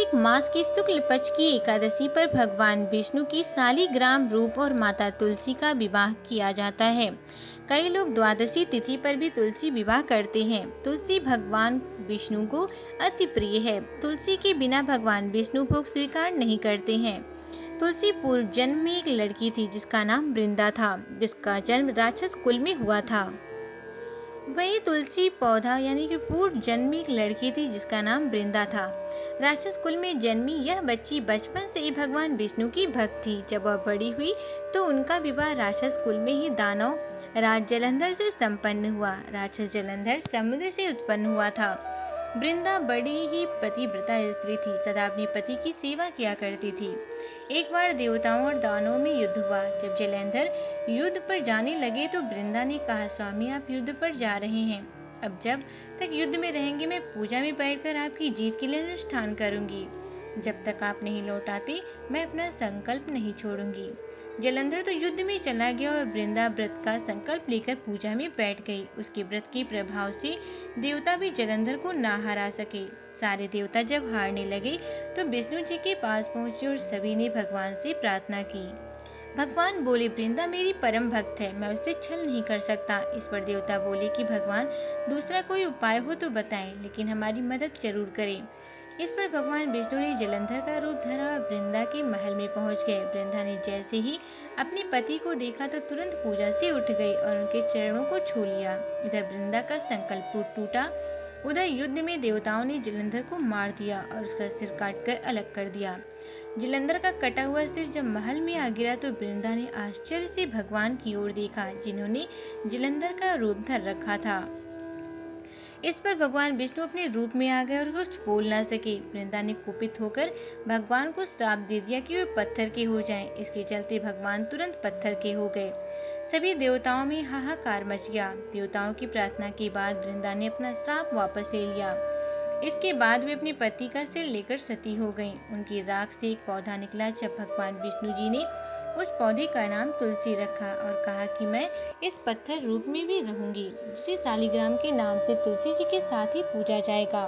कार्तिक मास की शुक्ल पक्ष की एकादशी पर भगवान विष्णु की शालिग्राम रूप और माता तुलसी का विवाह किया जाता है। कई लोग द्वादशी तिथि पर भी तुलसी विवाह करते हैं। तुलसी भगवान विष्णु को अति प्रिय है। तुलसी के बिना भगवान विष्णु भोग स्वीकार नहीं करते हैं। तुलसी पूर्व जन्म में एक लड़की थी जिसका नाम वृंदा था, जिसका जन्म राक्षस कुल में हुआ था। वही तुलसी पौधा यानी कि पूर्व जन्मी एक लड़की थी जिसका नाम वृंदा था। राक्षस कुल में जन्मी यह बच्ची बचपन से ही भगवान विष्णु की भक्त थी। जब वह बड़ी हुई तो उनका विवाह राक्षस कुल में ही दानव राज जलंधर से संपन्न हुआ। राक्षस जलंधर समुद्र से उत्पन्न हुआ था। वृंदा बड़ी ही पतिव्रता स्त्री थी, सदा अपने पति की सेवा किया करती थी। एक बार देवताओं और दानवों में युद्ध हुआ। जब जलंधर युद्ध पर जाने लगे तो वृंदा ने कहा, स्वामी आप युद्ध पर जा रहे हैं, अब जब तक युद्ध में रहेंगे मैं पूजा में बैठकर आपकी जीत के लिए अनुष्ठान करूंगी। जब तक आप नहीं लौट आते मैं अपना संकल्प नहीं छोड़ूंगी। जलंधर तो युद्ध में चला गया और वृंदा व्रत का संकल्प लेकर पूजा में बैठ गई। उसके व्रत के प्रभाव से देवता भी जलंधर को ना हरा सके। सारे देवता जब हारने लगे तो विष्णु जी के पास पहुंचे और सभी ने भगवान से प्रार्थना की। भगवान बोले, वृंदा मेरी परम भक्त है, मैं उससे छल नहीं कर सकता। इस पर देवता बोले कि भगवान दूसरा कोई उपाय हो तो बताएं, लेकिन हमारी मदद जरूर करें। इस पर भगवान विष्णु ने जलंधर का रूप धरा और वृंदा के महल में पहुंच गए। वृंदा ने जैसे ही अपने पति को देखा तो तुरंत पूजा से उठ गई और उनके चरणों को छू लिया। इधर वृंदा का संकल्प टूटा। उधर युद्ध में देवताओं ने जलंधर को मार दिया और उसका सिर काटकर अलग कर दिया। जलंधर का कटा हुआ सिर जब महल में आ गिरा तो वृंदा ने आश्चर्य से भगवान की ओर देखा, जिन्होंने जलंधर का रूप धर रखा था। इस पर भगवान विष्णु अपने रूप में आ गए और कुछ बोल ना सके। वृंदा ने कुपित होकर भगवान को श्राप दे दिया कि वे पत्थर के हो जाएं। इसके चलते भगवान तुरंत पत्थर के हो गए। सभी देवताओं में हाहाकार मच गया। देवताओं की प्रार्थना के बाद वृंदा ने अपना श्राप वापस ले लिया। इसके बाद वे अपने पति का सिर लेकर सती हो गईं। उनकी राख से एक पौधा निकला। जब भगवान विष्णु जी ने उस पौधे का नाम तुलसी रखा और कहा कि मैं इस पत्थर रूप में भी रहूंगी, जिसे शालिग्राम के नाम से तुलसी जी के साथ ही पूजा जाएगा।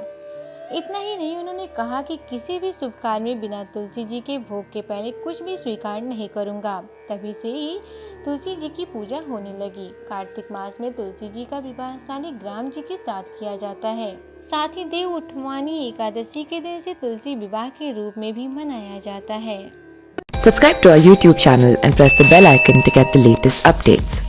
इतना ही नहीं, उन्होंने कहा कि किसी भी शुभ कार्य में बिना तुलसी जी के भोग के पहले कुछ भी स्वीकार नहीं करूंगा। तभी से ही तुलसी जी की पूजा होने लगी। कार्तिक मास में तुलसी जी का विवाह शालिग्राम जी के साथ किया जाता है। साथ ही देव उठवानी एकादशी के दिन से तुलसी विवाह के रूप में भी मनाया जाता है। Subscribe to our YouTube channel and press the bell icon to get the latest updates.